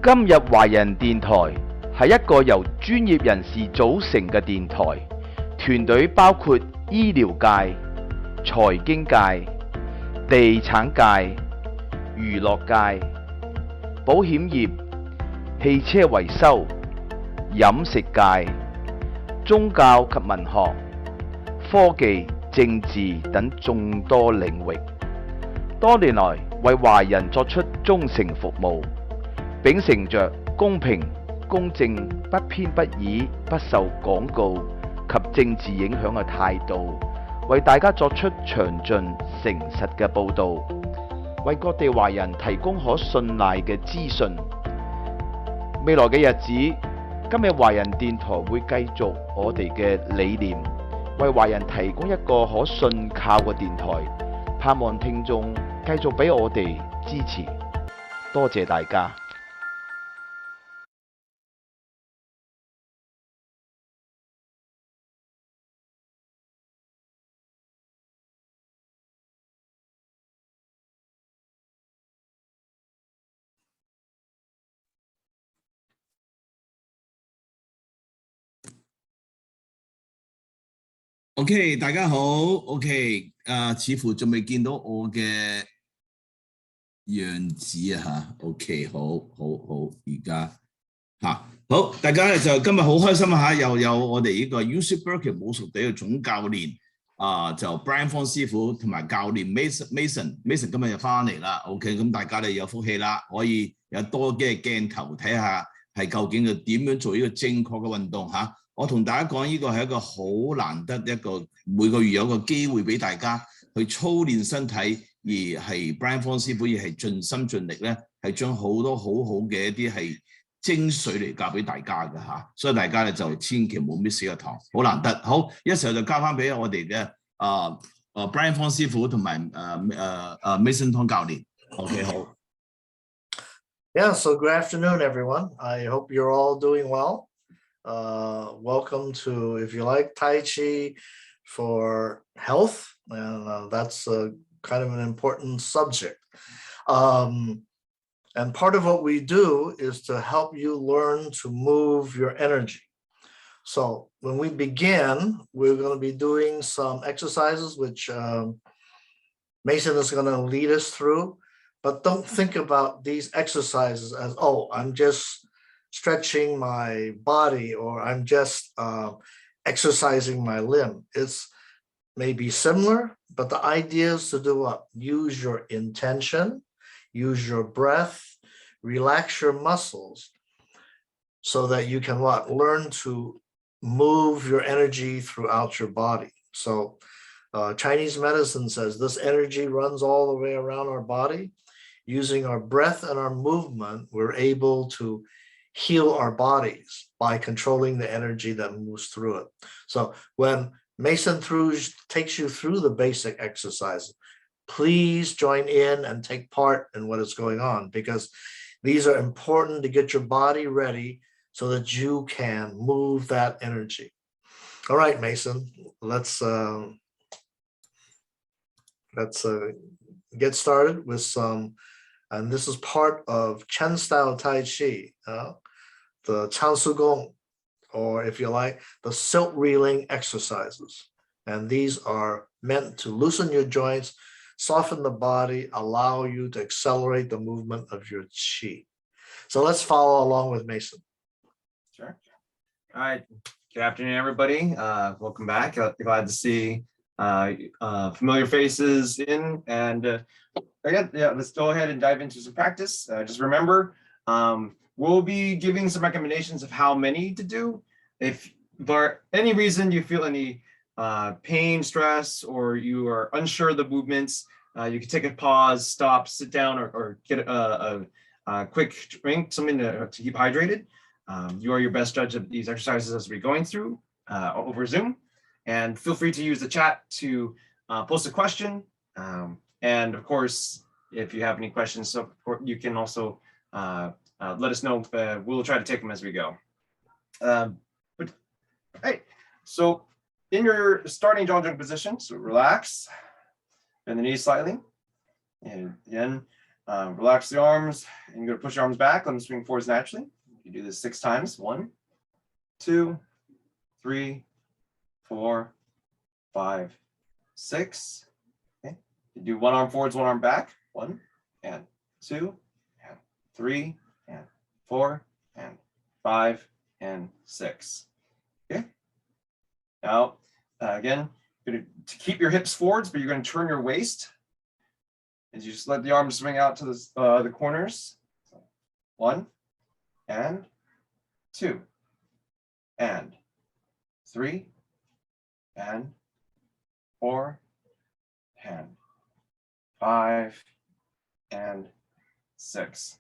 今日華人電台係一個由專業人士組成嘅電台，團隊包括醫療界、財經界、地產界、娛樂界、保險業、汽車維修、飲食界、宗教及文學、科技、政治等眾多領域，多年來為華人作出忠誠服務，秉承着公平、公正、不偏不倚、不受廣告及政治影響嘅態度，為大家作出詳盡、誠實嘅報導，為各地華人提供可信賴嘅資訊。未來嘅日子，今日華人電台會繼續我哋嘅理念，為華人提供一個可信靠嘅電台，盼望聽眾繼續俾我哋支持，多謝大家。OK， 大家好。OK， 似乎仲未見到我嘅樣子啊嚇。OK， 好，而家好，大家咧就今日好開心啊嚇，又有我哋呢個 UC Berkeley 武術隊嘅總教練就 Bryant Fong 師傅同埋教練 Mason 今日就翻嚟啦。OK， 咁大家咧有福氣啦，可以有多啲嘅鏡頭睇下係究竟佢點樣做呢個正確嘅運動嚇。我同大家講，呢個係一個好難得一個每個月有個機會俾大家去操練身體，而係 Bryant Fong 師傅亦係盡心盡力咧，係將好多好好嘅一啲係精髓嚟教俾大家嘅嚇，所以大家咧就千祈唔好 miss 個堂，好難得。好，一時候就交翻俾我哋嘅Bryant Fong 師傅同埋Mason Tong 教練。OK， 好。Yeah, so good afternoon, everyone. I hope you're all doing well. Welcome to, if you like, Tai Chi for health, and that's kind of an important subject. And part of what we do is to help you learn to move your energy. So when we begin, we're going to be doing some exercises, which Mason is going to lead us through, but don't think about these exercises as, oh, I'm just stretching my body or I'm just exercising my limb. It's maybe similar, but the idea is to do what? Use your intention, use your breath, relax your muscles so that you can what? Learn to move your energy throughout your body. So Chinese medicine says this energy runs all the way around our body. Using our breath and our movement, we're able to heal our bodies by controlling the energy that moves through it. So when Mason takes you through the basic exercises, please join in and take part in what is going on, because these are important to get your body ready so that you can move that energy. All right, Mason, let's get started with some, and this is part of Chen style Tai Chi, the Sun Gong, or if you like, the silk reeling exercises. And these are meant to loosen your joints, soften the body, allow you to accelerate the movement of your qi. So let's follow along with Mason. Sure. All right. Good afternoon, everybody. Welcome back. Glad to see familiar faces in. And again, let's go ahead and dive into some practice. Just remember, we'll be giving some recommendations of how many to do. If for any reason you feel any pain, stress, or you are unsure of the movements, you can take a pause, stop, sit down, or get a quick drink, something to keep hydrated. You are your best judge of these exercises as we're going through over Zoom. And feel free to use the chat to post a question. And of course, if you have any questions, so you can also let us know. We'll try to take them as we go. But hey, so in your starting jaw joint position, so relax, bend the knees slightly, and then Relax the arms, and you're going to push your arms back. Let them swing forwards naturally. You do this 6 times. 1, 2, 3, 4, 5, 6. Okay. You do 1 arm forwards, 1 arm back. 1 and 2 and 3 and 4 and 5 and 6. Okay. Now, again, you're going to keep your hips forwards, but you're going to turn your waist as you just let the arms swing out to the corners. 1 and 2 and 3 and 4 and 5 and 6.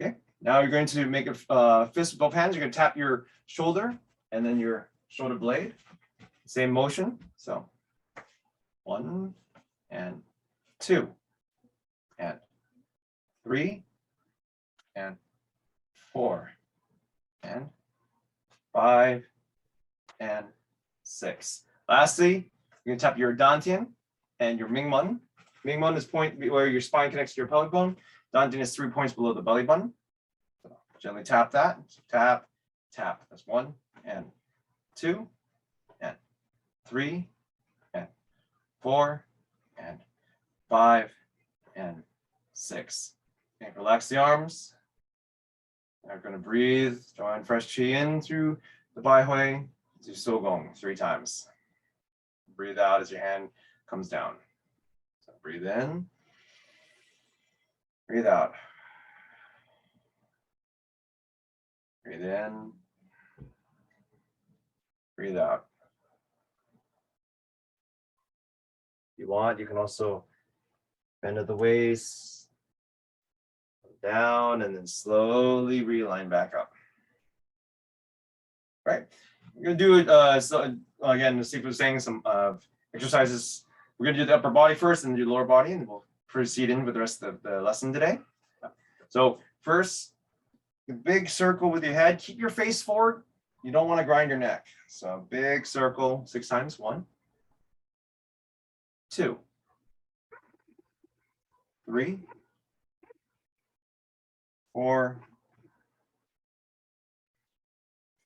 Okay. Now you're going to make a fist with both hands. You're going to tap your shoulder and then your shoulder blade. Same motion. So 1 and 2 and 3 and 4 and 5 and 6. Lastly, you're going to tap your dantian and your mingmen. Mingmen is point where your spine connects to your pelvic bone. Dantian is 3 points below the belly button. So gently tap that. Tap, tap. That's 1 and 2 and 3 and 4 and 5 and 6. Okay, relax the arms. Now we're going to breathe. Draw in fresh chi in through the baihui. Do So Gong 3 times. Breathe out as your hand comes down. So breathe in. Breathe out. Breathe in. Breathe out. If you want, you can also bend at the waist, down, and then slowly realign back up. Right. We're going to do it, so again, as Steve was saying, some exercises. We're going to do the upper body first and then do lower body, and we'll proceed in with the rest of the lesson today. So first, a big circle with your head. Keep your face forward. You don't want to grind your neck. So big circle 6 times. 1, 2, 3, 4,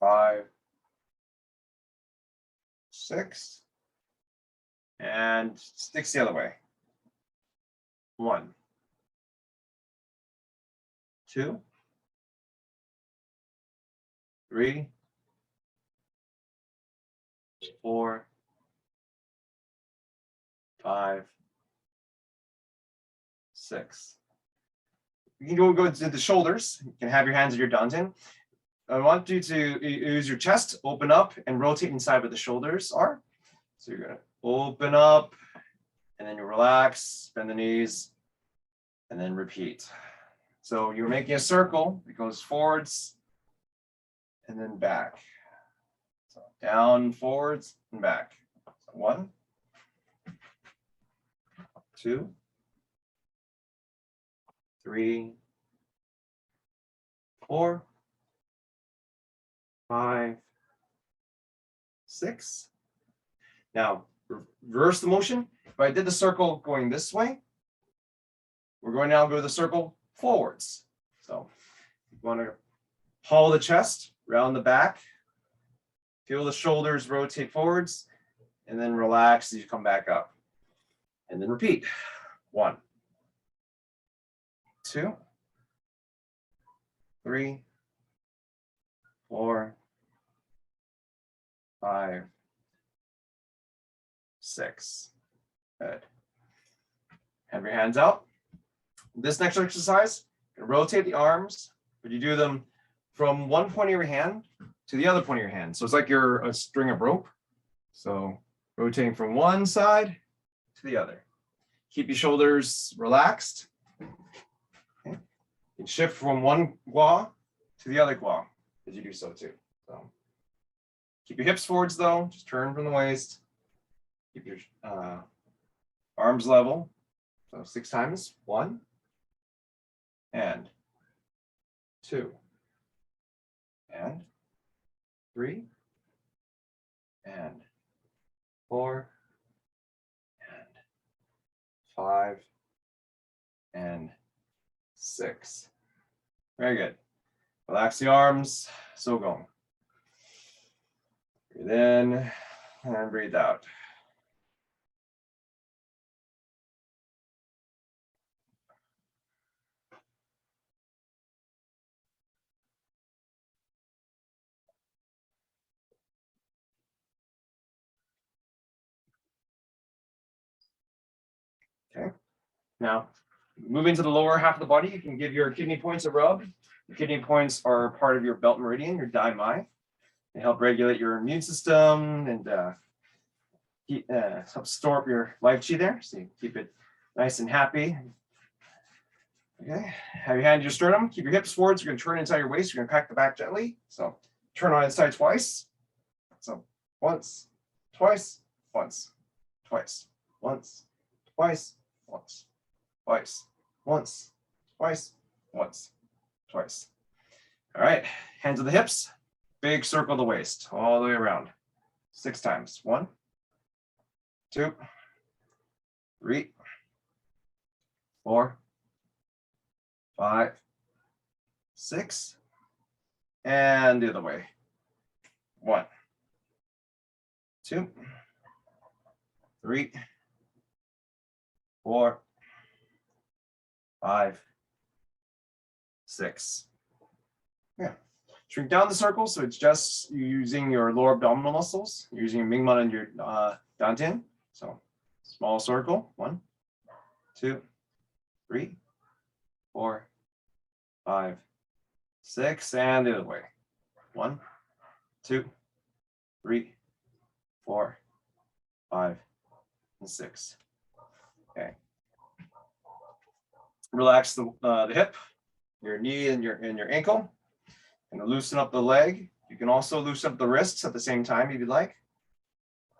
5, 6, and sticks the other way. 1, 2, 3, 4, 5, 6. You can go to the shoulders. You can have your hands at your dantian. I want you to use your chest, open up, and rotate inside where the shoulders are. So you're going to open up, and then you relax, bend the knees, and then repeat. So you're making a circle. It goes forwards and then back. So down, forwards, and back. So 1, 2, 3, 4, 5, 6. Now, reverse the motion. If I did the circle going this way, we're going now to go the circle forwards. So you want to hollow the chest, round the back, feel the shoulders rotate forwards, and then relax as you come back up. And then repeat. 1, 2, 3, 4, 5, 6. Good. Have your hands out. This next exercise, you rotate the arms, but you do them from one point of your hand to the other point of your hand. So it's like you're a string of rope. So rotating from one side to the other. Keep your shoulders relaxed. Okay. You shift from one gua to the other gua as you do so too. So keep your hips forwards though, just turn from the waist. Keep your arms level. So 6 times. 1 and 2 and 3 and 4 and 5 and 6. Very good. Relax the arms. So Gong. Breathe in and breathe out. Okay. Now, moving to the lower half of the body, you can give your kidney points a rub. The kidney points are part of your belt meridian, your dai mai. They help regulate your immune system and help store up your life chi there, so you keep it nice and happy. Okay, have your hand to your sternum. Keep your hips forward. So you're going to turn inside your waist. You're going to crack the back gently. So turn on its side twice. So once, twice, once, twice, once, twice, once, twice, once, twice, once, twice. All right, hands to the hips. Big circle the waist all the way around. 6 times. 1, 2, 3, 4, 5, 6, and the other way. 1, 2, 3, 4, 5, 6. Yeah. Shrink down the circle, so it's just using your lower abdominal muscles. You're using your Mingmen and your Dantian. So small circle. 1, 2, 3, 4, 5, 6, and the other way. 1, 2, 3, 4, 5, and 6. Okay. Relax the hip, your knee, and your ankle. And loosen up the leg. You can also loosen up the wrists at the same time if you'd like.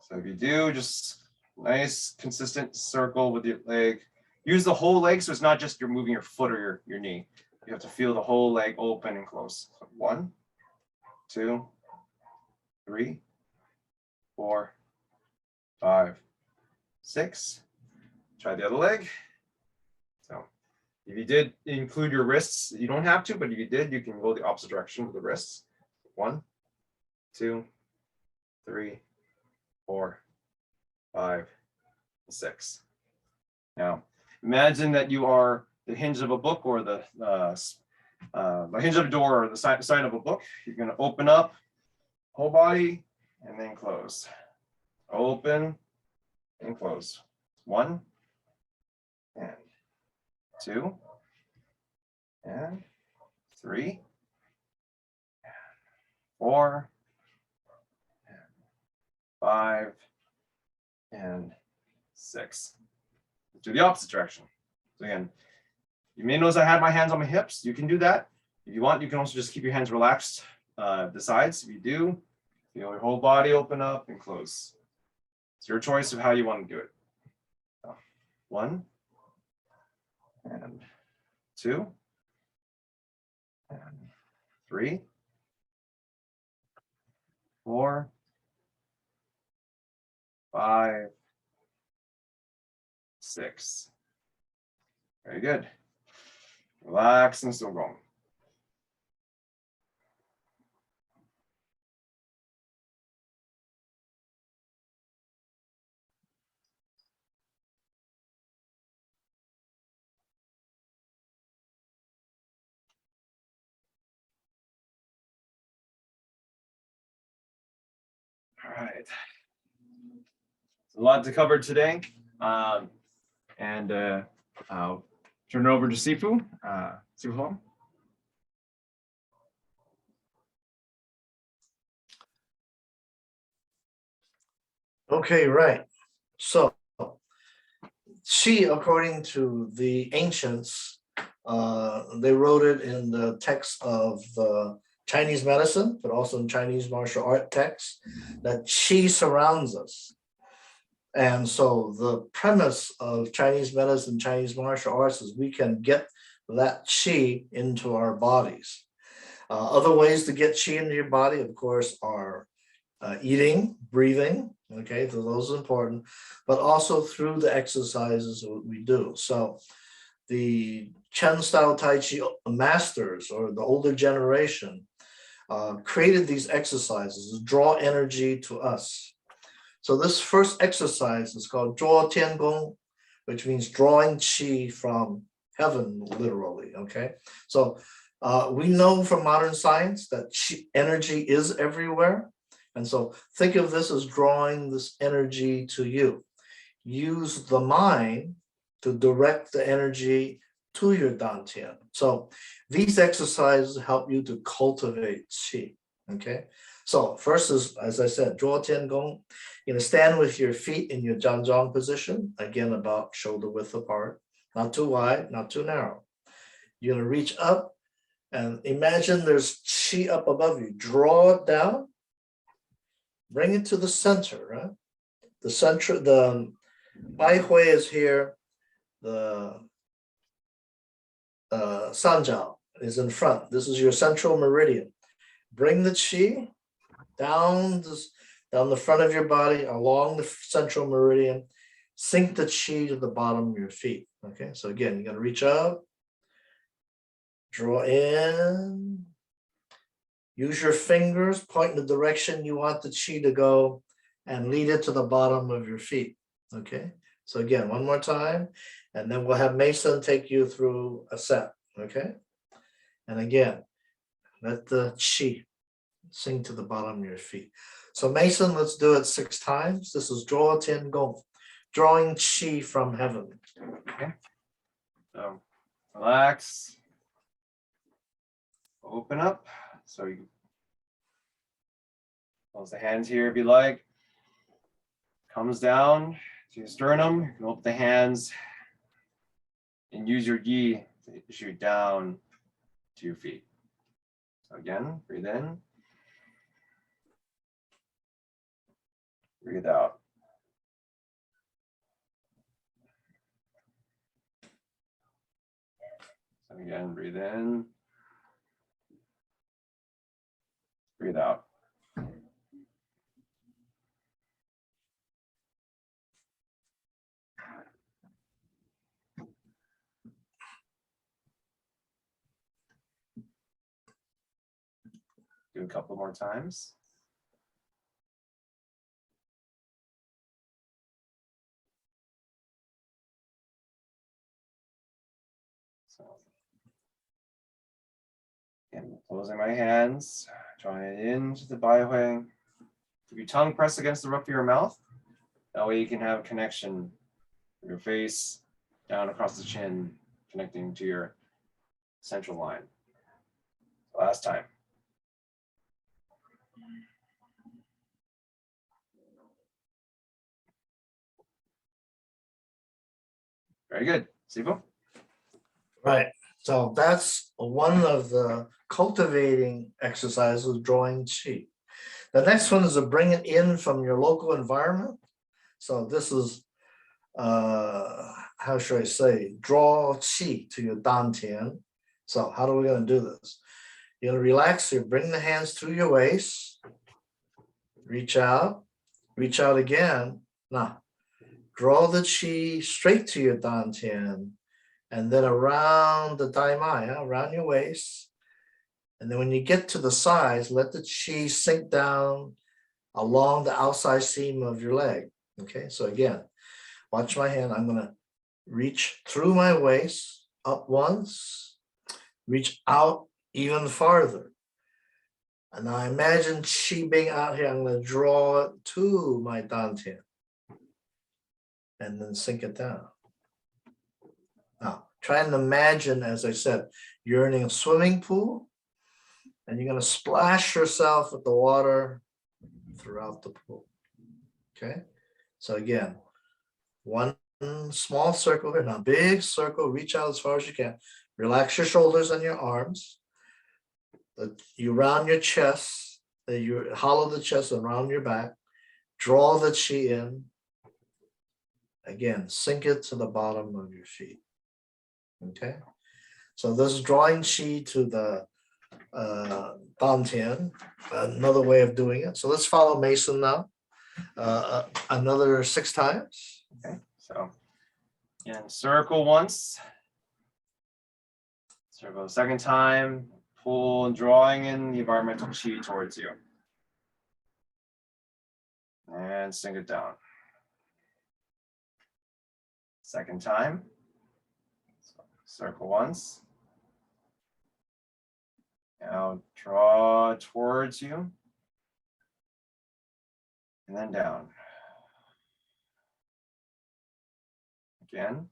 So if you do, just nice consistent circle with your leg. Use the whole leg, so it's not just you're moving your foot or your knee. You have to feel the whole leg open and close. So 1, 2, 3, 4, 5, 6. Try the other leg. So if you did include your wrists, you don't have to, but if you did, you can go the opposite direction with the wrists. 1, 2, 3, 4, 5, 6. Now, imagine that you are the hinge of a book or the hinge of a door or the side of a book. You're going to open up whole body and then close. Open and close. 1 and 2 and 3 and 4 and 5 and 6. Do the opposite direction. So again, you may notice I had my hands on my hips. You can do that. If you want, you can also just keep your hands relaxed the sides. If you do, feel your whole body open up and close. It's your choice of how you want to do it. 1 and 2 and 3, 4, 5, 6. Very good. Relax and still going. All right. A lot to cover today. I'll turn it over to Sifu. Sifu Fong. Okay, right. So, Qi, according to the ancients, they wrote it in the text of Chinese medicine, but also in Chinese martial art texts, that Qi surrounds us. And so the premise of Chinese medicine, Chinese martial arts is we can get that Qi into our bodies. Other ways to get Qi into your body, of course, are eating, breathing, okay, so those are important, but also through the exercises that we do. So the Chen style Tai Chi masters or the older generation created these exercises to draw energy to us. So this first exercise is called draw Tian Gong, which means drawing qi from heaven, literally, okay? So we know from modern science that qi, energy is everywhere. And so think of this as drawing this energy to you. Use the mind to direct the energy to your dantian. So these exercises help you to cultivate qi, okay? So first is, as I said, draw Tian Gong. You're gonna stand with your feet in your Jianzhong position, again, about shoulder width apart, not too wide, not too narrow. You're gonna reach up and imagine there's qi up above you. Draw it down, bring it to the center, right? The center, the Bai Hui is here, the Sanjiao is in front. This is your central meridian. Bring the qi down the front of your body, along the central meridian, sink the qi to the bottom of your feet. Okay, so again, you're gonna reach up, draw in, use your fingers, point in the direction you want the qi to go, and lead it to the bottom of your feet. Okay, so again, one more time, and then we'll have Mason take you through a set. Okay, and again, let the qi sink to the bottom of your feet. So Mason, let's do it 6 times. This is draw Tian Gong, drawing qi from heaven. Okay. So relax. Open up. So you close the hands here if you like. Comes down to your sternum. You can open the hands and use your yi to shoot down to your feet. So again, breathe in. Breathe out. So again, breathe in. Breathe out. Do a couple more times. So, again, closing my hands, drawing it into the Bai Hui. Keep your tongue pressed against the roof of your mouth. That way you can have a connection from your face down across the chin, connecting to your central line. Last time. Very good. Sifu? Right. So that's one of the cultivating exercises, drawing qi. The next one is to bring it in from your local environment. So this is, how should I say, draw qi to your dantian. So how are we going to do this? You're going to relax here, bring the hands through your waist, reach out again. Now, draw the qi straight to your dantian, and then around the daimai, around your waist. And then when you get to the sides, let the qi sink down along the outside seam of your leg. Okay, so again, watch my hand. I'm going to reach through my waist, up once, reach out even farther. And now imagine qi being out here. I'm going to draw it to my dantian and then sink it down. Now, try and imagine, as I said, you're in a swimming pool and you're going to splash yourself with the water throughout the pool. Okay, so again, one small circle here, now big circle, reach out as far as you can. Relax your shoulders and your arms. You round your chest, you hollow the chest and round your back. Draw the qi in. Again, sink it to the bottom of your feet. Okay, so this is drawing qi to the dantian, another way of doing it. So let's follow Mason now. Another 6 times. Okay, so again, circle once, Circle the second time, pull and drawing in the environmental chi towards you. And sink it down. Second time, circle once. Now draw towards you. And then down. Again.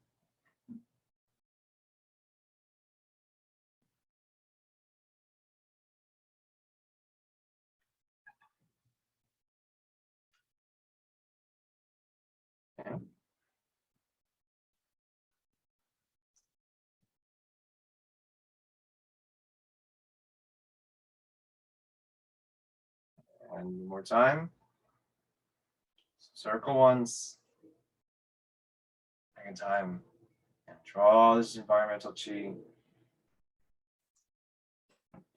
Okay. And one more time. Circle once. Second time. And draw this environmental chi.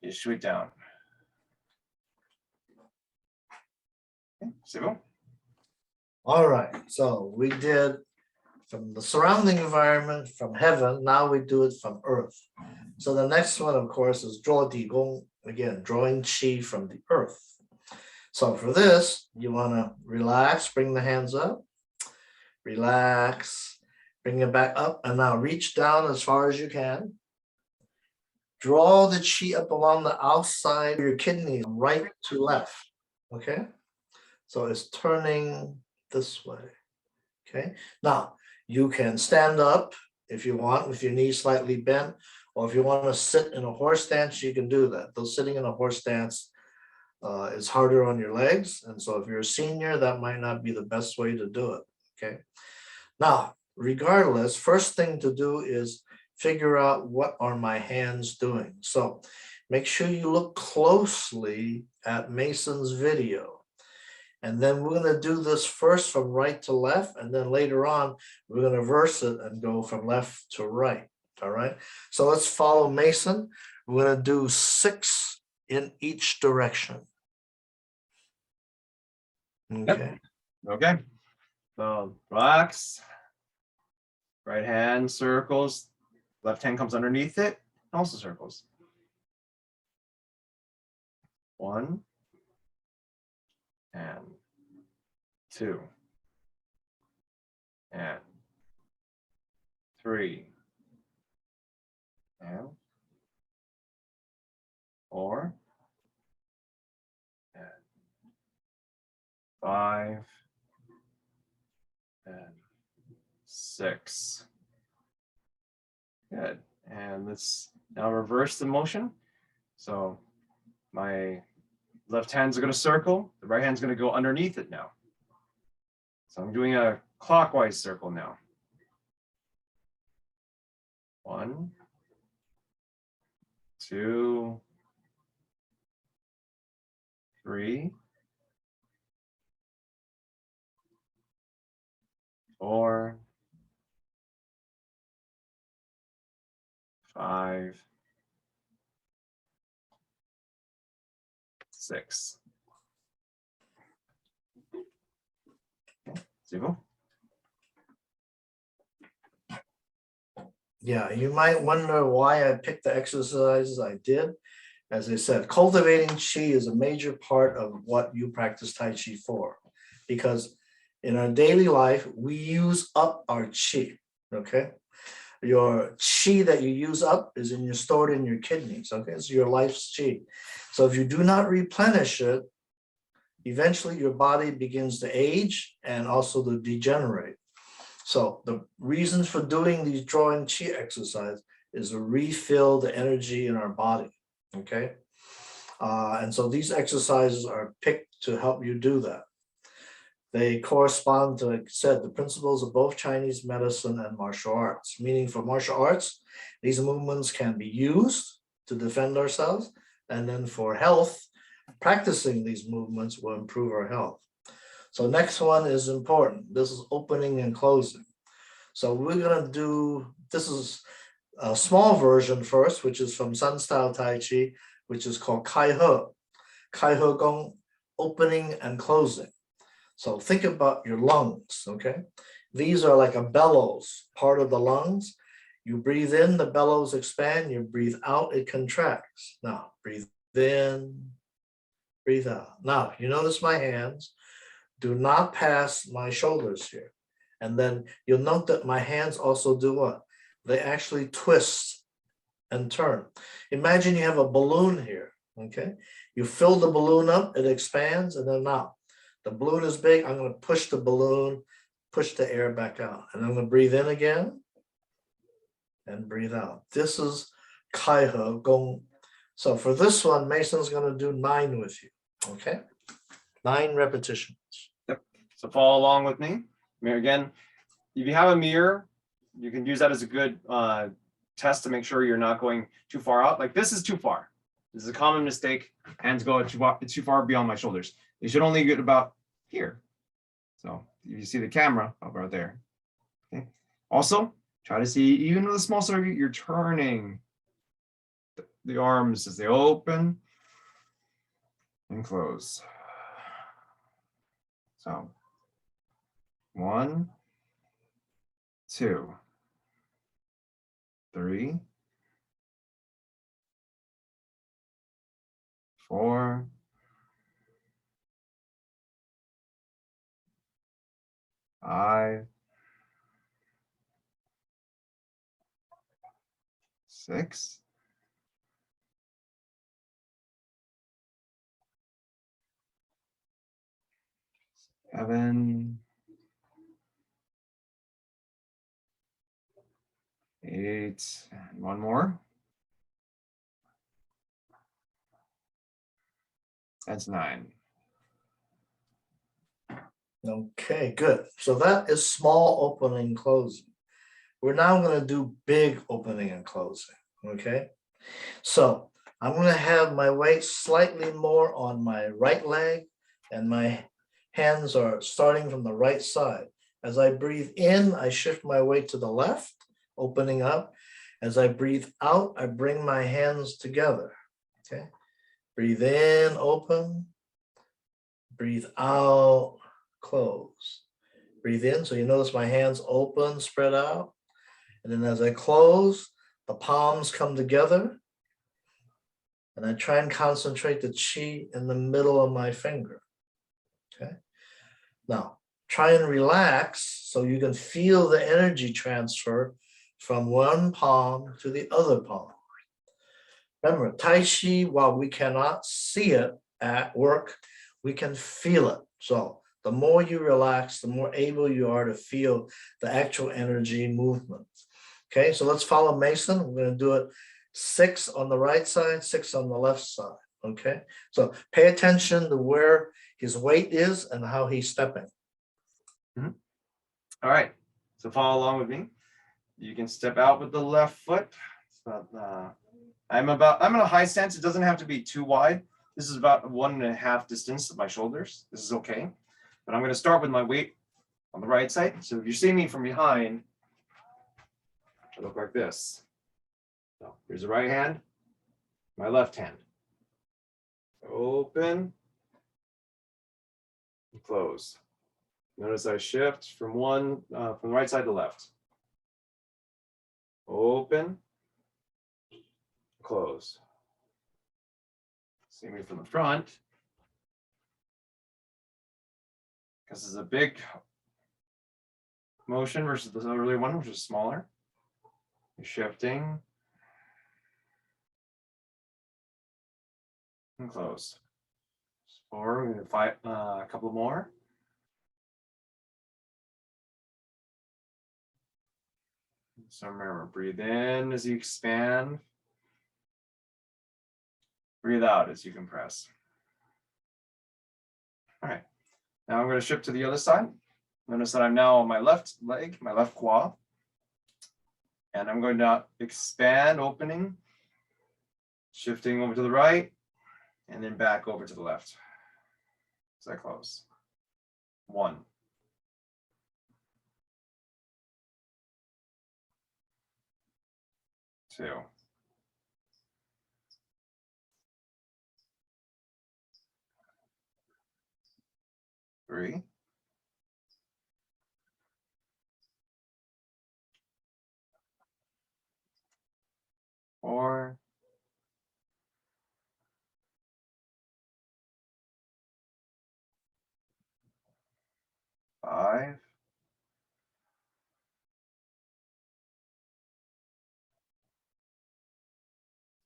Issue it down. Okay, Sibu. All right, so we did from the surrounding environment, from heaven, now we do it from earth. So the next one, of course, is draw Di Gong, again, drawing chi from the earth. So for this, you want to relax, bring the hands up, relax, bring it back up, and now reach down as far as you can. Draw the chi up along the outside of your kidney, right to left, okay? So it's turning this way, okay? Now, you can stand up if you want, with your knees slightly bent, or if you want to sit in a horse stance, you can do that. Though sitting in a horse stance is harder on your legs, and so if you're a senior, that might not be the best way to do it, okay? Now, regardless, first thing to do is figure out what are my hands doing. So make sure you look closely at Mason's video. And then we're going to do this first from right to left, and then later on, we're going to reverse it and go from left to right, all right? So let's follow Mason. We're going to do 6 in each direction. Okay. Okay. So relax. Right hand circles. Left hand comes underneath it. Also circles. 1 and 2 and 3 and 4 and 5 and 6. Good. And let's now reverse the motion. So my left hand's going to circle. The right hand's going to go underneath it now. So I'm doing a clockwise circle now. 1, 2, 3, 4, 5, 6. Okay, Zivo? Yeah, you might wonder why I picked the exercises I did. As I said, cultivating chi is a major part of what you practice Tai Chi for, because in our daily life, we use up our chi, okay? Your chi that you use up is stored in your kidneys, okay? It's your life's chi. So if you do not replenish it, eventually your body begins to age and also to degenerate. So the reasons for doing these drawing chi exercise is to refill the energy in our body, okay? And so these exercises are picked to help you do that. They correspond to, like I said, the principles of both Chinese medicine and martial arts, meaning for martial arts, these movements can be used to defend ourselves. And then for health, practicing these movements will improve our health. So next one is important. This is opening and closing. So we're going to do, this is a small version first, which is from Sun Taiji, which is called Kai He Gong, opening and closing. So think about your lungs, okay? These are like a bellows, part of the lungs. You breathe in, the bellows expand. You breathe out, it contracts. Now, breathe in, breathe out. Now, you notice my hands do not pass my shoulders here. And then you'll note that my hands also do what? They actually twist and turn. Imagine you have a balloon here, okay? You fill the balloon up, it expands, and then now the balloon is big. I'm going to push the balloon, push the air back out. And I'm going to breathe in again and breathe out. This is Kai He Gong. So for this one, Mason's going to do 9 with you, okay? 9 repetitions. Yep. So follow along with me. Mirror again. If you have a mirror, you can use that as a good test to make sure you're not going too far out. Like this is too far. This is a common mistake. Hands go too far beyond my shoulders. They should only get about here. So you see the camera over there. Okay. Also, try to see, even with a small circuit, you're turning the arms as they open and close. So 1, 2, 3, 4, 5, 6, 7, 8, and one more. That's 9. Okay, good. So that is small opening, closing. We're now going to do big opening and closing, okay? So I'm going to have my weight slightly more on my right leg, and my hands are starting from the right side. As I breathe in, I shift my weight to the left, opening up. As I breathe out, I bring my hands together, okay? Breathe in, open. Breathe out, close. Breathe in, so you notice my hands open, spread out. And then as I close, the palms come together. And I try and concentrate the chi in the middle of my finger. Okay. Now, try and relax so you can feel the energy transfer from one palm to the other palm. Remember, Tai Chi, while we cannot see it at work, we can feel it. So the more you relax, the more able you are to feel the actual energy movement. Okay, so let's follow Mason. We're going to do it 6 on the right side, 6 on the left side. Okay, so pay attention to where his weight is and how he's stepping. Mm-hmm. All right, so follow along with me. You can step out with the left foot. I'm in a high stance. It doesn't have to be too wide. This is about 1.5 distance of my shoulders. This is okay. But I'm going to start with my weight on the right side. So if you see me from behind, I look like this. So here's the right hand, my left hand. Open, and close. Notice I shift from the right side to left. Open, close. See me from the front. This is a big motion versus the earlier one, which is smaller. You're shifting and close. 4, we're going to fight a couple more. So remember, breathe in as you expand. Breathe out as you compress. All right, now I'm going to shift to the other side. Notice that I'm now on my left leg, my left quad. And I'm going to expand, opening, shifting over to the right, and then back over to the left. As I close. 1. 2. 3. 5.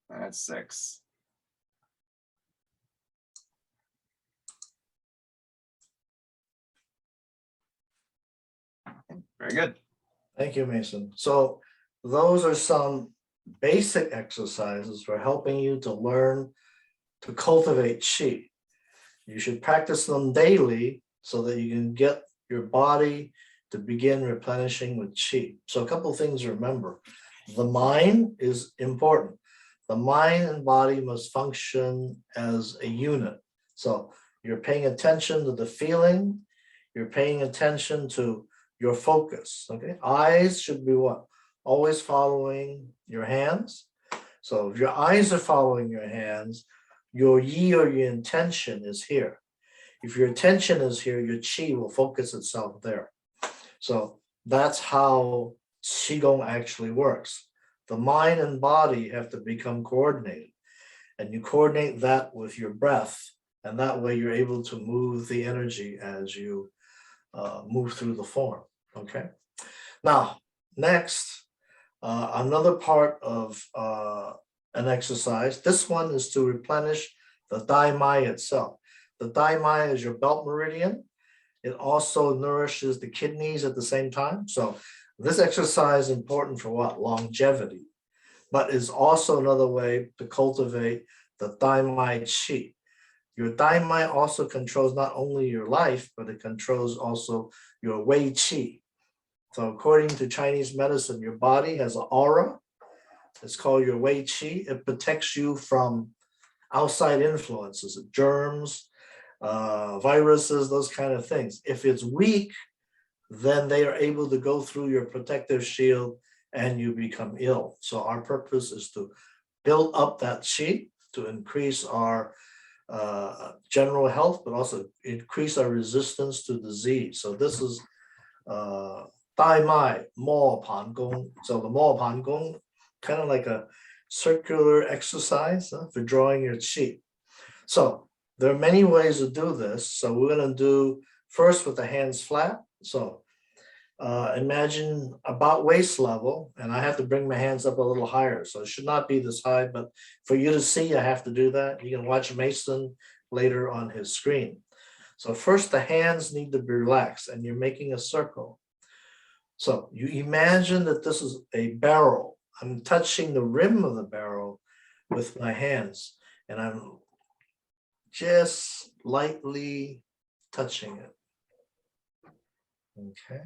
That's 6. Very good. Thank you, Mason. So those are some basic exercises for helping you to learn to cultivate qi. You should practice them daily so that you can get your body to begin replenishing with qi. So a couple of things to remember. The mind is important. The mind and body must function as a unit. So you're paying attention to the feeling, you're paying attention to your focus, okay? Eyes should be what? Always following your hands. So if your eyes are following your hands, your yi or your intention is here. If your attention is here, your qi will focus itself there. So that's how qigong actually works. The mind and body have to become coordinated, and you coordinate that with your breath, and that way you're able to move the energy as you move through the form, okay? Now, next, another part of an exercise, this one is to replenish the Dai Mai itself. The Dai Mai is your belt meridian. It also nourishes the kidneys at the same time. So this exercise is important for what? Longevity, but is also another way to cultivate the Dai Mai Qi. Your Dai Mai also controls not only your life, but it controls also your Wei Qi. So according to Chinese medicine, your body has an aura. It's called your Wei Qi. It protects you from outside influences, germs, viruses, those kind of things. If it's weak, then they are able to go through your protective shield and you become ill. So our purpose is to build up that qi to increase our general health, but also increase our resistance to disease. So this is Dai Mai Mo Pan Gong. So the Mo Pan Gong, kind of like a circular exercise for drawing your qi. So there are many ways to do this. So we're going to do first with the hands flat. So imagine about waist level, and I have to bring my hands up a little higher. So it should not be this high, but for you to see, I have to do that. You can watch Mason later on his screen. So first the hands need to be relaxed and you're making a circle. So you imagine that this is a barrel. I'm touching the rim of the barrel with my hands and I'm just lightly touching it. Okay.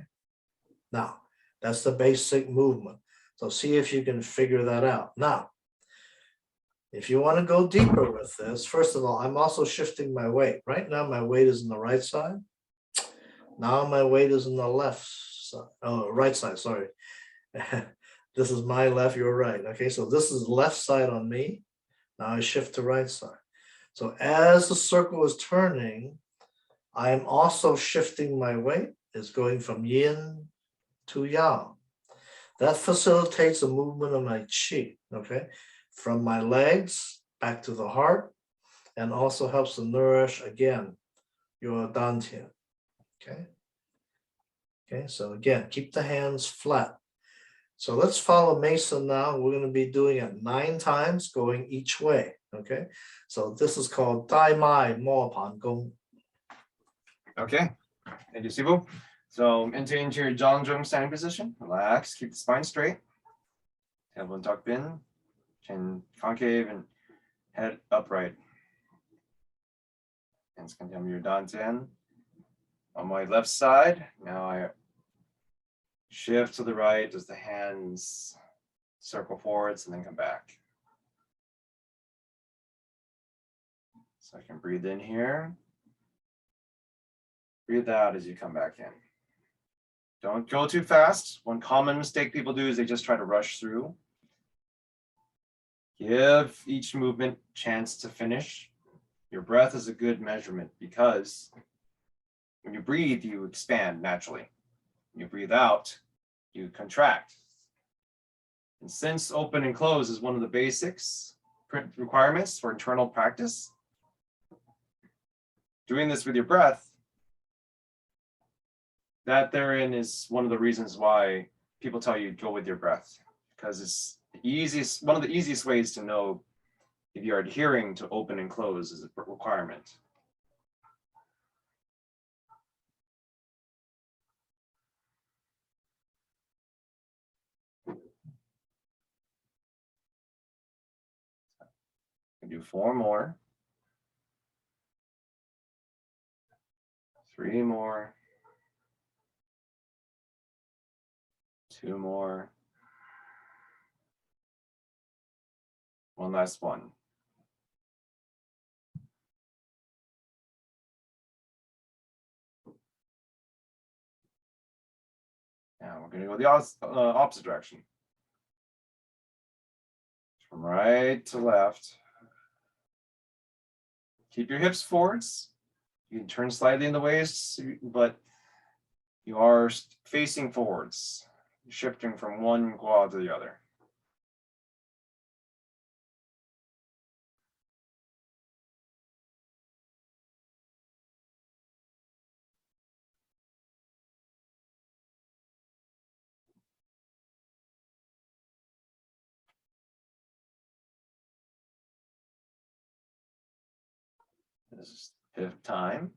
Now, that's the basic movement. So see if you can figure that out. Now, if you want to go deeper with this, first of all, I'm also shifting my weight. Right now, my weight is on the right side. Now my weight is on the left side. Oh, right side, sorry. This is my left, your right. Okay, so this is left side on me. Now I shift to right side. So as the circle is turning, I am also shifting my weight. It's going from yin to yang. That facilitates the movement of my qi, okay? From my legs back to the heart, and also helps to nourish, again, your dantian, okay? Okay, so again, keep the hands flat. So let's follow Mason now. We're gonna be doing it 9 times, going each way, okay? So this is called Dai Mai Mo Pan Gong. Okay, thank you, Sibu. So enter into your Zhang standing position. Relax, keep the spine straight. Tailbone tucked in, chin concave, and head upright. Hands condemn your dantian. On my left side, now I shift to the right as the hands circle forwards and then come back. So I can breathe in here. Breathe out as you come back in. Don't go too fast. One common mistake people do is they just try to rush through. Give each movement a chance to finish. Your breath is a good measurement because when you breathe, you expand naturally. When you breathe out, you contract. And since open and close is one of the basics requirements for internal practice, doing this with your breath that therein is one of the reasons why people tell you go with your breath, because it's one of the easiest ways to know if you're adhering to open and close is a requirement. Do 4 more. 3 more. 2 more. 1 last one. Now we're going to go the opposite direction. From right to left. Keep your hips forwards. You can turn slightly in the waist, but you are facing forwards, shifting from one quad to the other. This is the 5th time.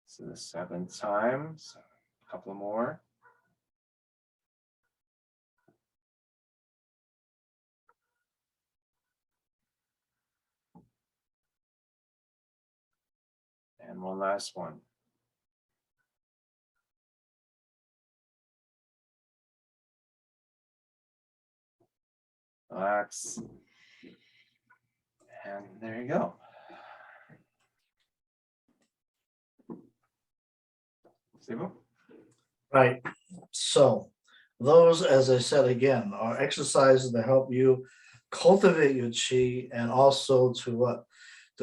This is the 7th time, so a couple more. And one last one. Relax. And there you go. Stable? Right. So those, as I said again, are exercises that help you cultivate your qi and also to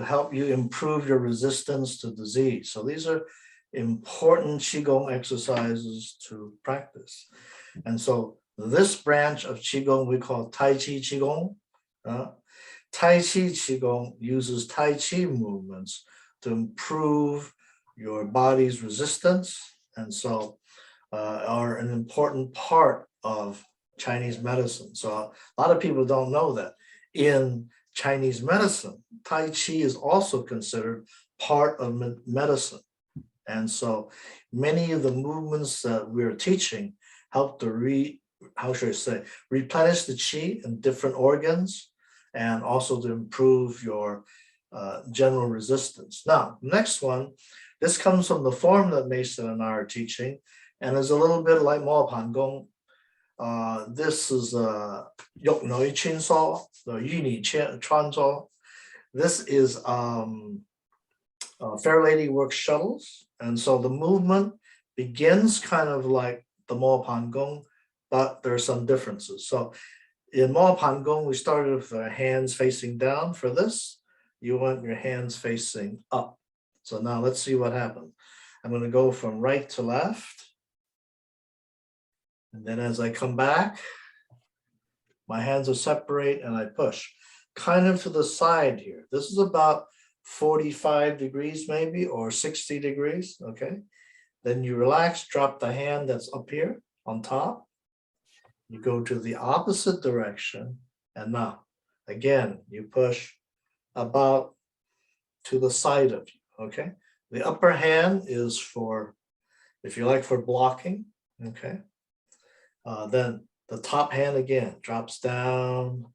help you improve your resistance to disease. So these are important qigong exercises to practice. And so this branch of qigong we call Tai Chi qigong. Tai Chi qigong uses Tai Chi movements to improve your body's resistance, and so are an important part of Chinese medicine. So a lot of people don't know that in Chinese medicine, Tai Chi is also considered part of medicine. And so many of the movements that we're teaching help to replenish the qi in different organs and also to improve your general resistance. Now, next one, this comes from the form that Mason and I are teaching, and is a little bit like Mo Pan Gong. This is Yok Noi Chin So, the Yuni Chuan So. This is Fair Lady Works Shuttles. And so the movement begins kind of like the Mo Pan Gong, but there are some differences. So in Mo Pan Gong, we started with our hands facing down. For this, you want your hands facing up. So now let's see what happens. I'm going to go from right to left. And then as I come back, my hands are separate and I push kind of to the side here. This is about 45 degrees maybe, or 60 degrees, okay? Then you relax, drop the hand that's up here on top. You go to the opposite direction, and now, again, you push about to the side of you, okay? The upper hand is for, if you like, for blocking, okay? Then the top hand again drops down,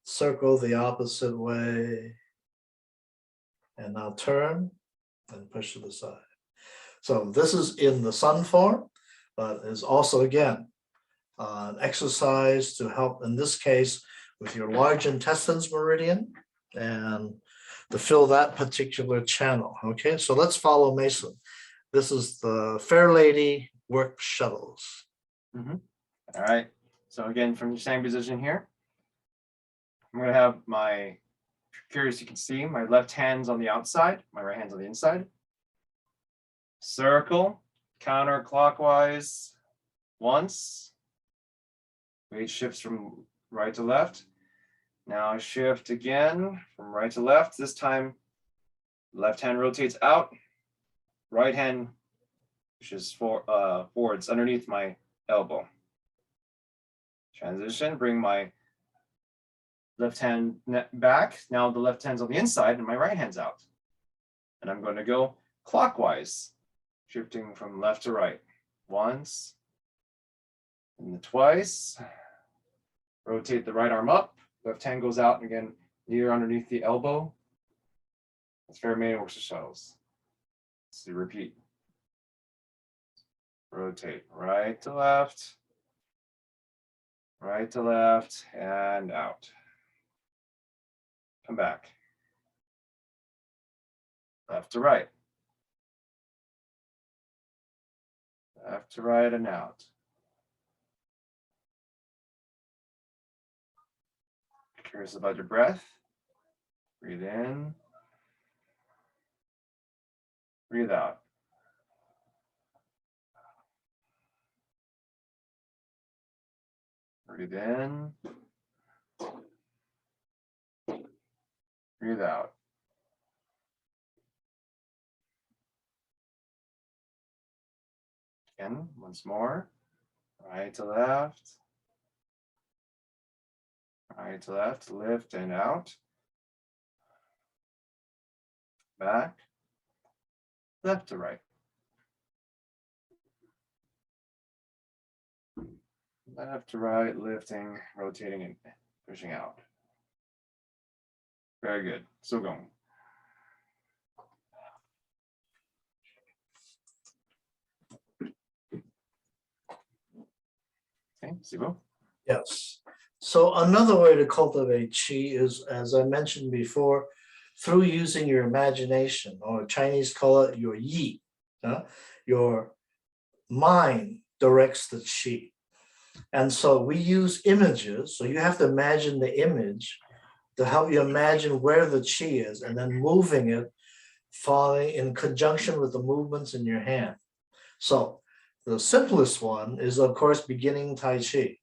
circle the opposite way, and now turn and push to the side. So this is in the sun form, but is also again an exercise to help, in this case, with your large intestines meridian and to fill that particular channel. Okay, so let's follow Mason. This is the Fair Lady Work Shuttles. All right, so again, from the same position here, I'm going to have my, curious, you can see my left hand's on the outside, my right hand's on the inside. Circle, counterclockwise, once. Weight shifts from right to left. Now shift again from right to left. This time, left hand rotates out. Right hand pushes forwards underneath my elbow. Transition, bring my left hand back. Now the left hand's on the inside and my right hand's out. And I'm going to go clockwise, shifting from left to right. Once, and twice. Rotate the right arm up. Left hand goes out and again, near underneath the elbow. That's very many exercises. So repeat. Rotate right to left, and out. Come back. Left to right. Left to right and out. Curious about your breath. Breathe in. Breathe out. Breathe in. Breathe out. Again, once more. Right to left. Right to left, lift and out. Back. Left to right. Left to right, lifting, rotating, and pushing out. Very good. So going. Okay, Sibo. Yes. So another way to cultivate qi is, as I mentioned before, through using your imagination, or Chinese call it your yi. Your mind directs the qi. And so we use images. So you have to imagine the image to help you imagine where the qi is, and then moving it, following in conjunction with the movements in your hand. So the simplest one is, of course, beginning Tai Chi.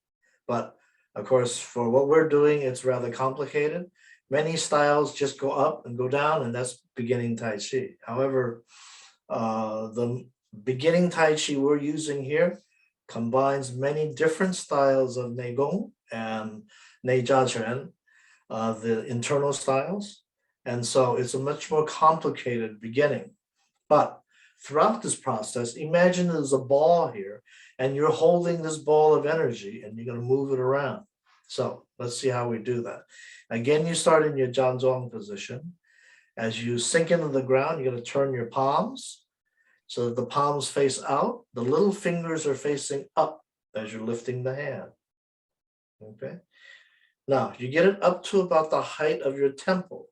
But of course, for what we're doing, it's rather complicated. Many styles just go up and go down, and that's beginning Tai Chi. However, the beginning Tai Chi we're using here combines many different styles of Neigong and Neijia Quan, the internal styles. And so it's a much more complicated beginning. But throughout this process, imagine there's a ball here, and you're holding this ball of energy, and you're going to move it around. So let's see how we do that. Again, you start in your Jianzhuang position. As you sink into the ground, you're going to turn your palms so that the palms face out. The little fingers are facing up as you're lifting the hand. Okay. Now you get it up to about the height of your temple.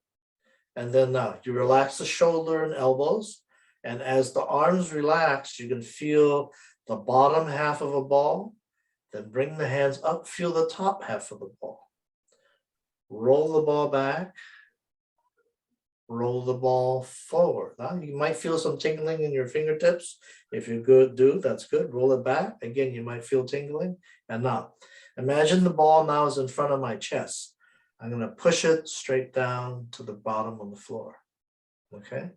And then now you relax the shoulder and elbows. And as the arms relax, you can feel the bottom half of a ball. Then bring the hands up, feel the top half of the ball. Roll the ball back. Roll the ball forward. Now you might feel some tingling in your fingertips. If you're good, that's good. Roll it back. Again, you might feel tingling. And now, imagine the ball now is in front of my chest. I'm going to push it straight down to the bottom of the floor. Okay.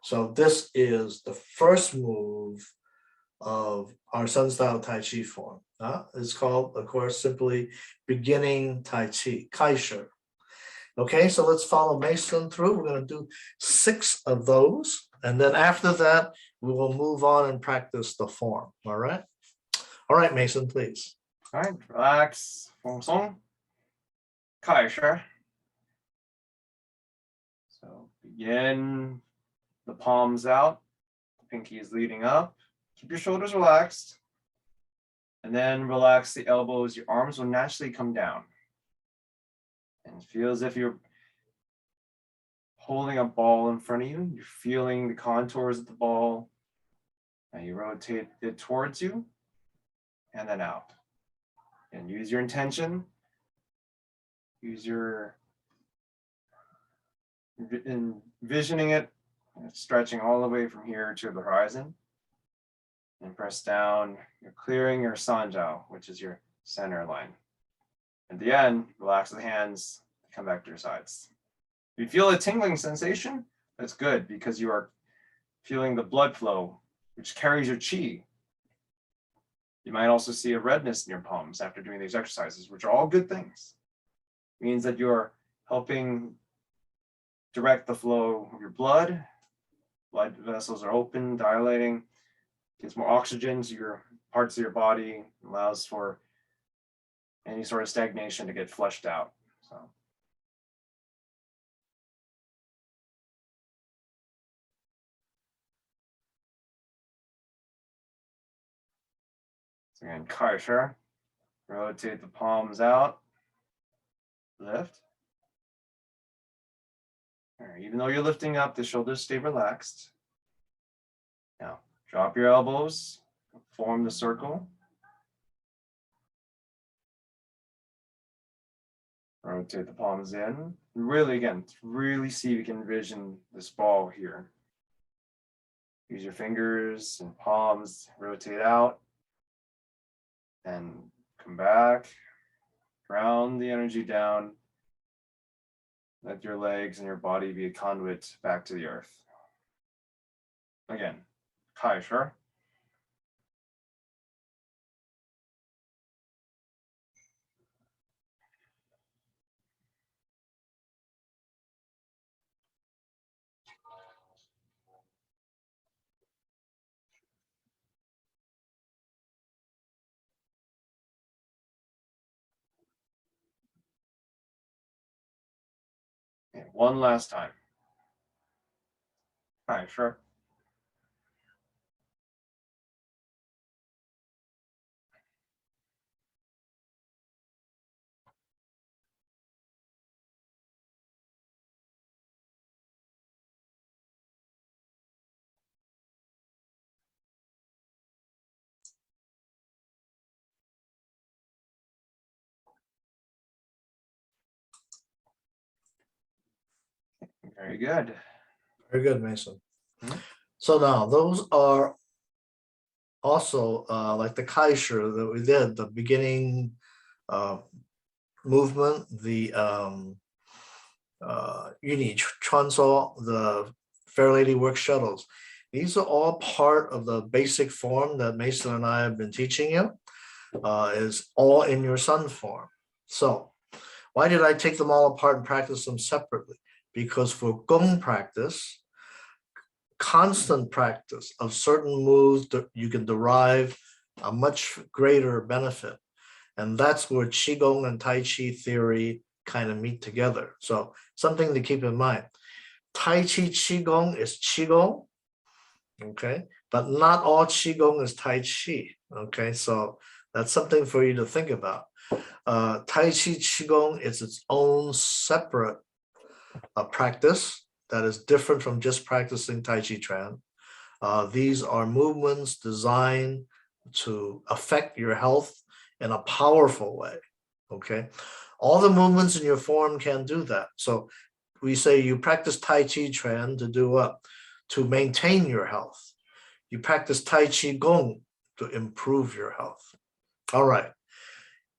So this is the first move of our Sun style Tai Chi form. It's called, of course, simply beginning Tai Chi, Kaisha. Okay, so let's follow Mason through. We're going to do 6 of those. And then after that, we will move on and practice the form. All right. All right, Mason, please. All right, relax. Fong Song. Kaisha. So begin, the palms out, the pinky is leading up. Keep your shoulders relaxed. And then relax the elbows. Your arms will naturally come down. And feel as if you're holding a ball in front of you. You're feeling the contours of the ball. And you rotate it towards you and then out. And use your intention. Use your envisioning it, stretching all the way from here to the horizon. and press down. You're clearing your sanjiao, which is your center line. At the end, relax the hands, come back to your sides. If you feel a tingling sensation, that's good because you are feeling the blood flow, which carries your qi. You might also see a redness in your palms after doing these exercises, which are all good things. It means that you're helping direct the flow of your blood. Blood vessels are open, dilating, gives more oxygen to your parts of your body, allows for any sort of stagnation to get flushed out. So again, 开始, rotate the palms out, lift. All right, even though you're lifting up, the shoulders stay relaxed. Now, drop your elbows, form the circle. Rotate the palms in. Really, again, really see if you can envision this ball here. Use your fingers and palms, rotate out. And come back, ground the energy down. Let your legs and your body be a conduit back to the earth. Again, 开始. Okay, one last time. 开始. Very good. Very good, Mason. Mhm. So now those are also like the kaisha that we did, the beginning movement, the Yuni Chuanso, the Fair Lady Work Shuttles. These are all part of the basic form that Mason and I have been teaching you. Is all in your Sun form. So why did I take them all apart and practice them separately? Because for Gong practice, constant practice of certain moves that you can derive a much greater benefit. And that's where Qigong and Tai Chi theory kind of meet together. So something to keep in mind. Tai Chi Qigong is Qigong, okay? But not all Qigong is Tai Chi, okay? So that's something for you to think about. Tai Chi Qigong is its own separate practice that is different from just practicing Tai Chi Chuan. These are movements designed to affect your health in a powerful way, okay? All the movements in your form can do that. So we say you practice Tai Chi Chuan to do what? To maintain your health. You practice Tai Chi Gong to improve your health. All right.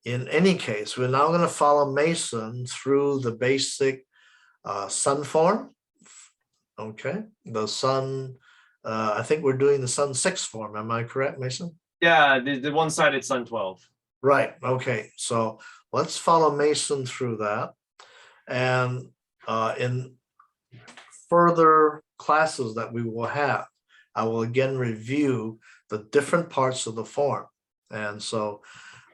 In any case, we're now going to follow Mason through the basic Sun form. Okay, the Sun, I think we're doing the Sun 6 form. Am I correct, Mason? Yeah, the one-sided Sun 12. Right. Okay. So let's follow Mason through that. And in further classes that we will have, I will again review the different parts of the form. And so,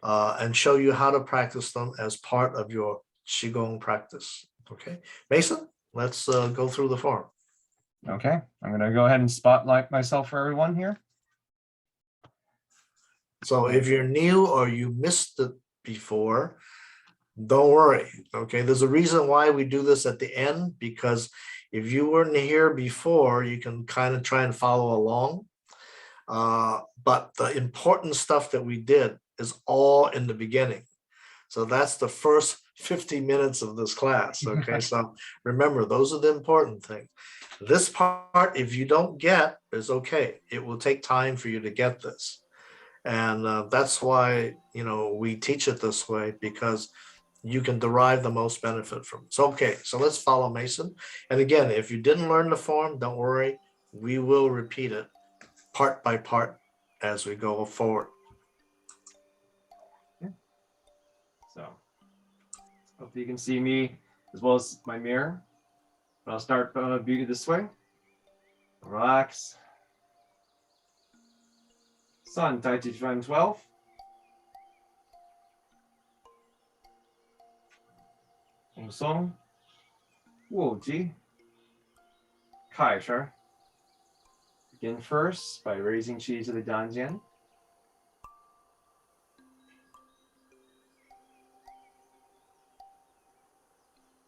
and show you how to practice them as part of your Qigong practice. Okay. Mason, let's go through the form. Okay, I'm going to go ahead and spotlight myself for everyone here. So if you're new or you missed it before, don't worry. Okay, there's a reason why we do this at the end, because if you weren't here before, you can kind of try and follow along. But the important stuff that we did is all in the beginning. So that's the first 50 minutes of this class. Okay, so remember, those are the important things. This part, if you don't get, is okay. It will take time for you to get this. And that's why, you know, we teach it this way, because you can derive the most benefit from it. So, okay, so let's follow Mason. And again, if you didn't learn the form, don't worry. We will repeat it part by part as we go forward. So hopefully you can see me as well as my mirror. But I'll start beauty this way. Relax. Sun Taijiquan 12. Fong Song Gong Begin first by raising chi to the danjian.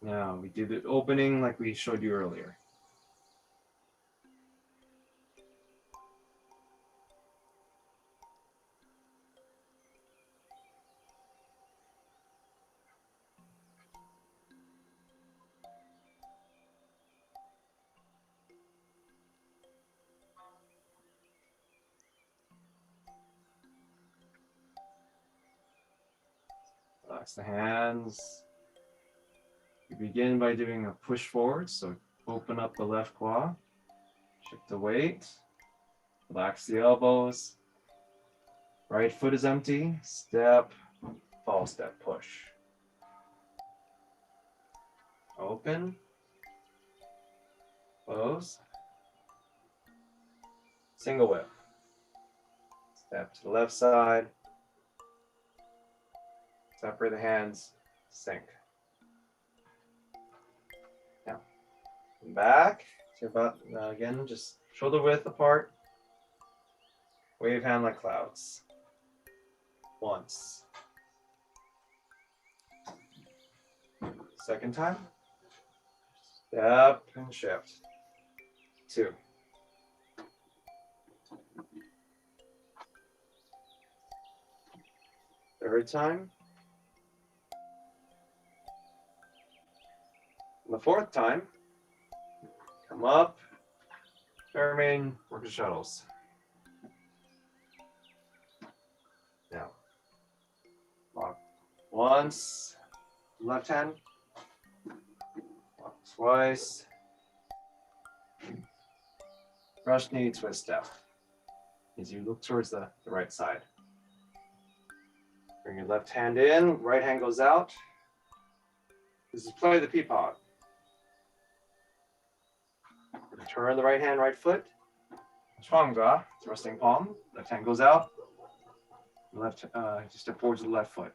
Now we do the opening like we showed you earlier. Relax the hands. You begin by doing a push forward, so open up the left quad, shift the weight, relax the elbows. Right foot is empty, step, fall step, push. Open, close, single whip. Step to the left side, separate the hands, sink. Back to about again, just shoulder width apart. Wave hand like clouds. Once. Second time. Step and shift. 2. Third time. And the fourth time. Come up, remain, work the shuttles. Now, lock once, left hand, lock twice, brush knee, twist step. As you look towards the right side. Bring your left hand in, right hand goes out. This is play the peapod. Turn the right hand, right foot. Chuangga, thrusting palm. Left hand goes out. Left, just step forward to the left foot.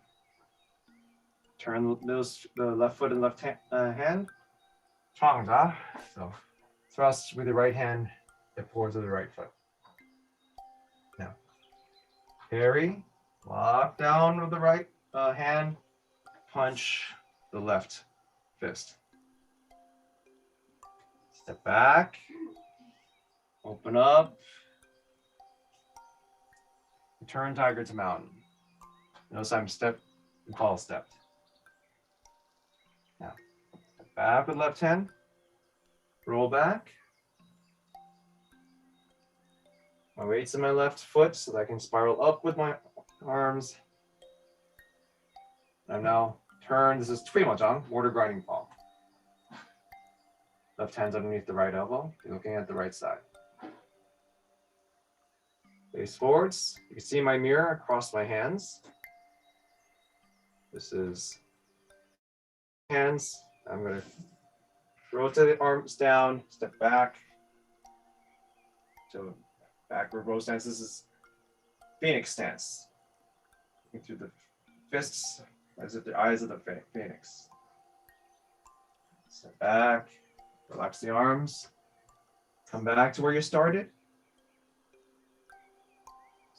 Turn the left foot and left hand. Chuangga. So thrust with the right hand, step forward to the right foot. Now, parry, lock down with the right hand, punch the left fist. Step back, open up, turn tiger to mountain. Notice I'm step and fall stepped. Now, step back with left hand, roll back. My weight's in my left foot so that I can spiral up with my arms. I'm now turned, this is Tuimajang, mortar grinding palm. Left hand's underneath the right elbow. You're looking at the right side. Face forwards. You can see my mirror across my hands. This is hands. I'm going to rotate the arms down, step back. So backward row stance. This is Phoenix stance. Looking through the fists as if the eyes of the Phoenix. Step back. Relax the arms. Come back to where you started.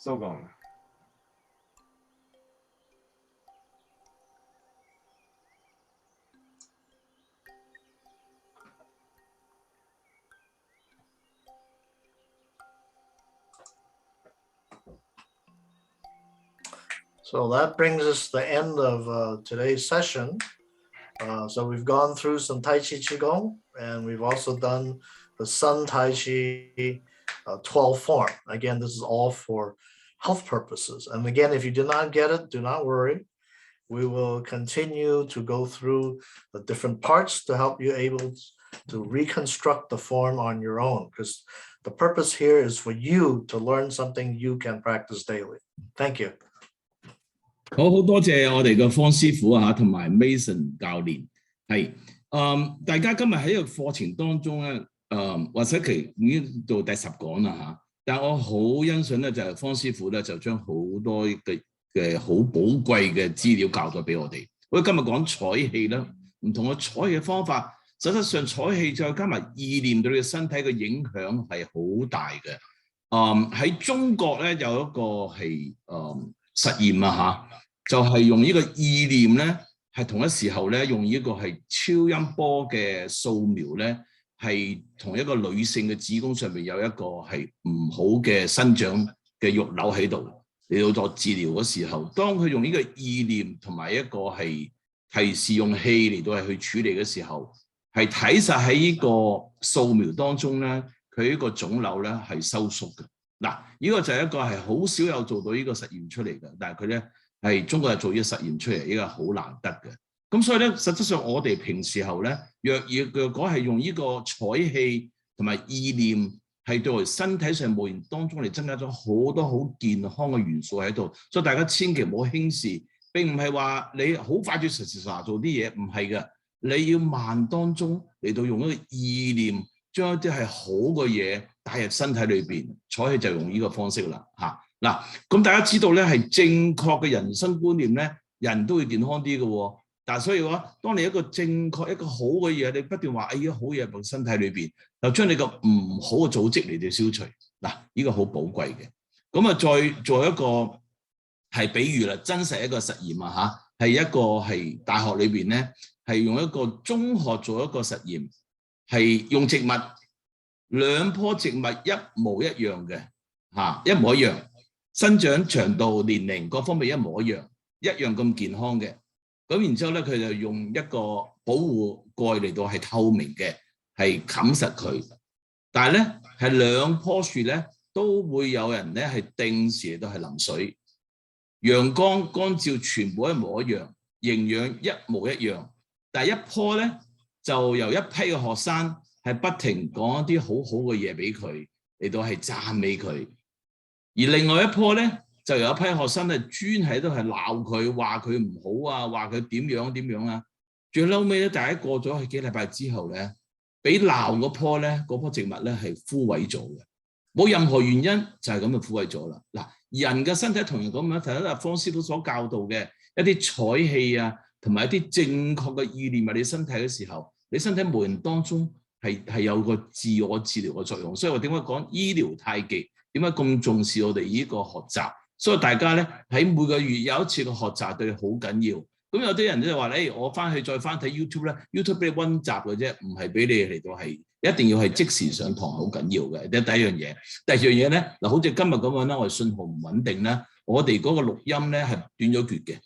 Sogong. So that brings us to the end of today's session. So we've gone through some Tai Chi Qigong, and we've also done the Sun Taiji 12 form. Again, this is all for health purposes. And again, if you did not get it, do not worry. We will continue to go through the different parts to help you able to reconstruct the form on your own, because the purpose here is for you to learn something you can practice daily. Thank you. 好多謝我哋嘅方師傅啊，同埋 Mason 教練係大家今日喺個課程當中咧，或者其已經到第10講啦嚇，但我好欣賞咧就係方師傅咧就將好多嘅好寶貴嘅資料教咗俾我哋。我今日講採氣啦，唔同嘅採氣方法，實質上採氣再加埋意念對你嘅身體嘅影響係好大嘅。喺中國咧有一個係實驗啊嚇，就係用呢個意念咧，係同一時候咧用呢個係超音波嘅掃描咧，係同一個女性嘅子宮上面有一個係唔好嘅生長嘅肉瘤喺度，嚟到作治療嘅時候，當佢用呢個意念同埋一個係提示用氣嚟到係去處理嘅時候，係睇實喺呢個掃描當中咧，佢呢個腫瘤咧係收縮嘅。嗱，呢個就係一個係好少有做到呢個實驗出嚟嘅，但係佢咧係中國係做呢個實驗出嚟，呢個好難得嘅。咁所以咧，實質上我哋平時候咧，若果係用呢個採氣同埋意念，係對身體上無形當中嚟增加咗好多好健康嘅元素喺度，所以大家千祈唔好輕視。並唔係話你好快就實做啲嘢，唔係嘅，你要慢當中嚟到用一個意念，將一啲係好嘅嘢帶入身體裏邊。採氣就用呢個方式啦，嚇嗱。咁大家知道咧，係正確嘅人生觀念咧，人都會健康啲嘅喎。但係所以話，當你一個正確一個好嘅嘢，你不斷話呢個好嘢入身體裏邊，就將你個唔好嘅組織嚟到消除。嗱，呢個好寶貴嘅。咁啊，再做一個係比喻啦，真實一個實驗啊嚇，係一個係大學裏邊咧，係用一個中學做一個實驗，係用植物2棵植物一模一樣嘅嚇，一模一樣，生長長度、年齡各方面一模一樣咁健康嘅。咁然之後咧，佢就用一個保護蓋嚟到係透明嘅，係冚實佢。但係咧，係2棵樹咧都會有人咧係定時嚟到係淋水，陽光光照全部一模一樣，營養一模一樣。但係一棵咧就由一批嘅學生係不停講一啲好好嘅嘢俾佢嚟到係讚美佢，而另外一棵咧，就有一批學生咧，專喺度係鬧佢，話佢唔好啊，話佢點樣啊。最嬲尾咧，大家過咗去幾禮拜之後咧，俾鬧嗰棵咧，嗰棵植物咧係枯萎咗嘅，冇任何原因就係咁就枯萎咗啦。嗱，人嘅身體同樣咁樣，睇下方師傅所教導嘅一啲採氣啊，同埋一啲正確嘅意念入你身體嘅時候，你身體無形當中係有個自我治療嘅作用。所以我點解講醫療太極，點解咁重視我哋呢個學習？所以大家咧喺每個月有一次嘅學習對你好緊要。咁有啲人就話咧，我翻去再翻睇 YouTube 咧 ，YouTube 俾你溫習嘅啫，唔係俾你嚟到係一定要係即時上堂，好緊要嘅。第一樣嘢，第二樣嘢咧，嗱，好似今日咁樣啦，我哋信號唔穩定啦，我哋嗰個錄音咧係斷咗橛嘅，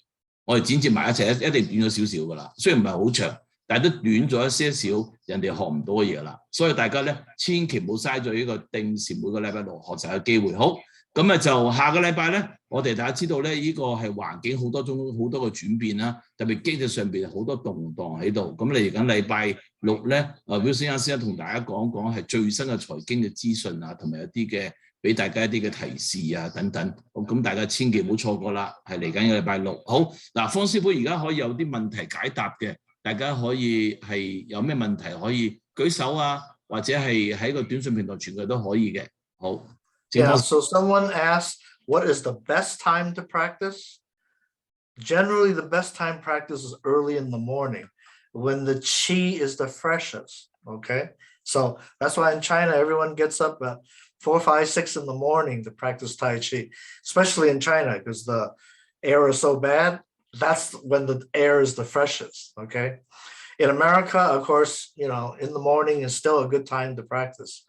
我哋剪接埋一齊，一定斷咗少少噶啦。雖然唔係好長，但係都短咗一些少，人哋學唔到嘅嘢啦。所以大家咧千祈唔好嘥咗呢個定時每個禮拜6學習嘅機會。好。咁啊，就下個禮拜咧，我哋大家知道咧，呢個係環境好多嘅轉變啦，特別經濟上邊好多動盪喺度。咁嚟緊禮拜6咧，Wilson 先生同大家講講係最新嘅財經嘅資訊啊，同埋一啲嘅俾大家一啲嘅提示啊等等。咁大家千祈唔好錯過啦，係嚟緊嘅禮拜6。好，嗱，方師傅而家可以有啲問題解答嘅，大家可以係有咩問題可以舉手啊，或者係喺個短信平台傳佢都可以嘅。好。Yeah, so someone asked, what is the best time to practice? Generally, the best time to practice is early in the morning when the qi is the freshest, okay? So that's why in China, everyone gets up at 4, 5, 6 in the morning to practice Tai Chi, especially in China because the air is so bad. That's when the air is the freshest, okay? In America, of course, in the morning is still a good time to practice.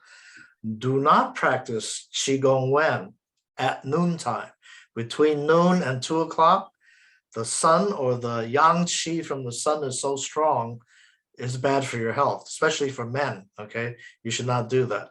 Do not practice Qigong Wen at noontime. Between noon and 2 o'clock, the sun or the yang qi from the sun is so strong, is bad for your health, especially for men. Okay, you should not do that.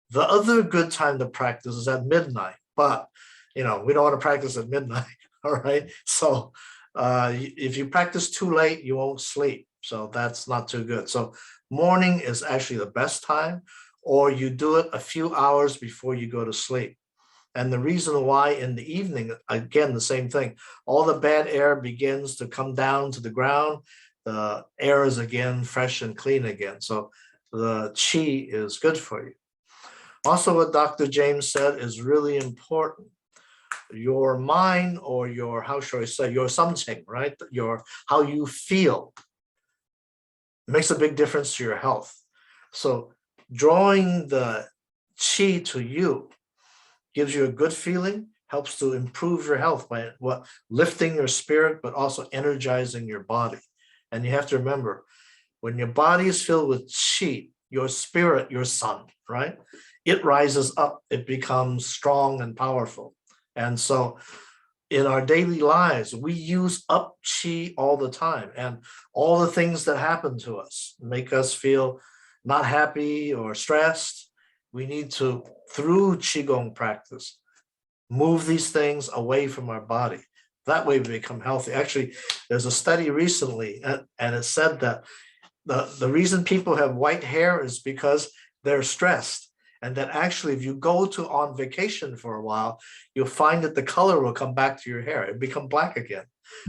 The other good time to practice is at midnight, but we don't want to practice at midnight. All right, so if you practice too late, you won't sleep, so that's not too good. So morning is actually the best time, or you do it a few hours before you go to sleep. And the reason why in the evening, again, the same thing, all the bad air begins to come down to the ground. The air is again fresh and clean again. So the qi is good for you. Also, what Dr. James said is really important. Your mind, or your, how should I say, your something, right? Your, how you feel makes a big difference to your health. So drawing the qi to you gives you a good feeling, helps to improve your health by lifting your spirit, but also energizing your body. And you have to remember, when your body is filled with qi, your spirit, your sun, right? It rises up, it becomes strong and powerful. And so in our daily lives, we use up qi all the time, and all the things that happen to us make us feel not happy or stressed. We need to, through Qigong practice, move these things away from our body. That way we become healthy. Actually, there's a study recently, and it said that the reason people have white hair is because they're stressed. And that actually, if you go on vacation for a while, you'll find that the color will come back to your hair. It become black again.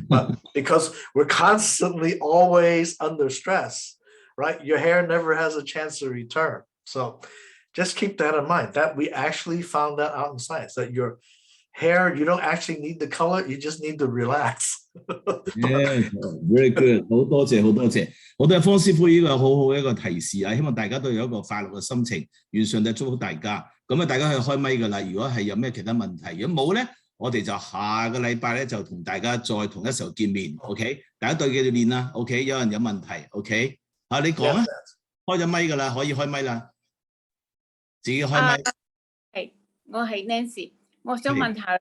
But because we're constantly always under stress, right? Your hair never has a chance to return. So just keep that in mind, that we actually found that out in science, that your hair, you don't actually need the color, you just need to relax. Yeah, very good. 好多謝，好多謝，好多謝方師傅呢個好好嘅一個提示啊！希望大家都有一個快樂嘅心情，願上帝祝福大家。咁啊，大家可以開咪㗎啦。如果係有咩其他問題，如果冇咧，我哋就下個禮拜咧就同大家再同一時候見面。OK， 大家對佢哋練啦。OK， 有人有問題。OK， 啊，你講啊，開咗咪㗎啦，可以開咪啦。自己開咪。係，我係 Nancy， 我想問下，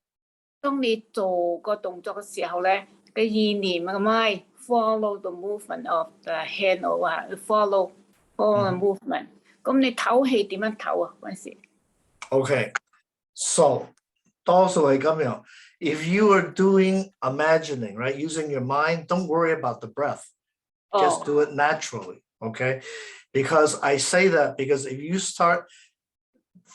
當你做個動作嘅時候咧，嘅意念咁樣 follow the movement of the hand or follow the movement， 咁你唞氣點樣唞啊嗰陣時 ？Okay， so 多數係咁樣。If you are doing imagining, right, using your mind, don't worry about the breath. Just do it naturally, okay? Because I say that because if you start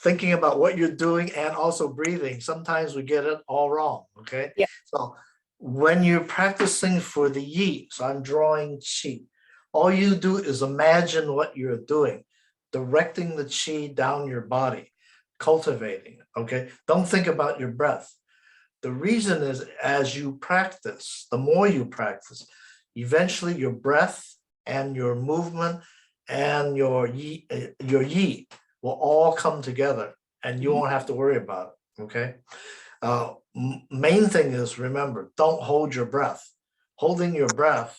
thinking about what you're doing and also breathing, sometimes we get it all wrong, okay? Yeah. So when you're practicing for the yi, so I'm drawing qi, all you do is imagine what you're doing, directing the qi down your body, cultivating it, okay? Don't think about your breath. The reason is, as you practice, the more you practice, eventually your breath and your movement and your yi will all come together, and you won't have to worry about it, okay? Main thing is, remember, don't hold your breath. Holding your breath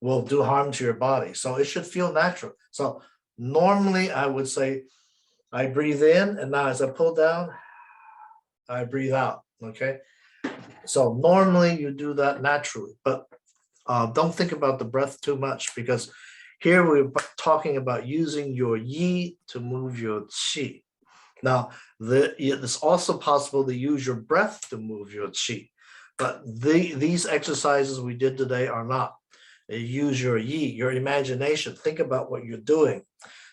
will do harm to your body, so it should feel natural. So normally I would say, I breathe in, and now as I pull down, I breathe out, okay? So normally you do that naturally, but don't think about the breath too much, because here we're talking about using your yi to move your qi. Now, it's also possible to use your breath to move your qi, but these exercises we did today are not. Use your yi, your imagination. Think about what you're doing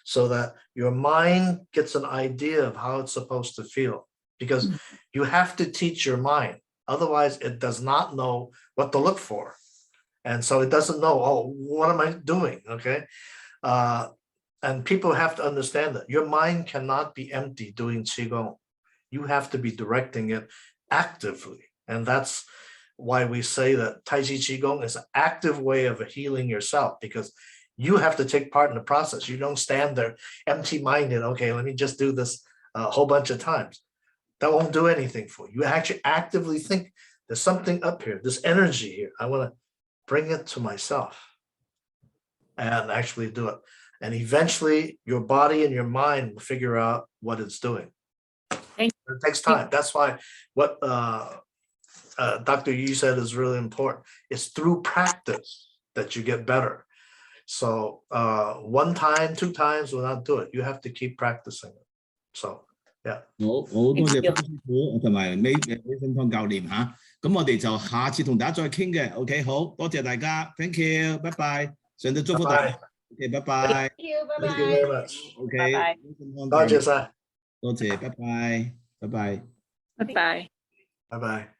so that your mind gets an idea of how it's supposed to feel, because you have to teach your mind. Otherwise, it does not know what to look for. And so it doesn't know, oh, what am I doing, okay? And people have to understand that your mind cannot be empty doing Qigong. You have to be directing it actively. And that's why we say that Taiji Qigong is an active way of healing yourself, because you have to take part in the process. You don't stand there empty-minded, okay, let me just do this a whole bunch of times. That won't do anything for you. You actually actively think, there's something up here, this energy here. I want to bring it to myself and actually do it. And eventually your body and your mind will figure out what it's doing. It takes time. That's why what Dr. Yu said is really important. It's through practice that you get better. So 1 time, 2 times will not do it. You have to keep practicing it. So yeah. 好多謝方師傅同埋Mason Tong教練嚇，咁我哋就下次同大家再傾嘅。OK， 好多謝大家 ，Thank you， 拜拜，上帝祝福大家。OK， 拜拜。Thank you，拜拜。 Thank you very much. OK， 拜拜。多謝晒，多謝，拜拜，拜拜。拜拜。拜拜。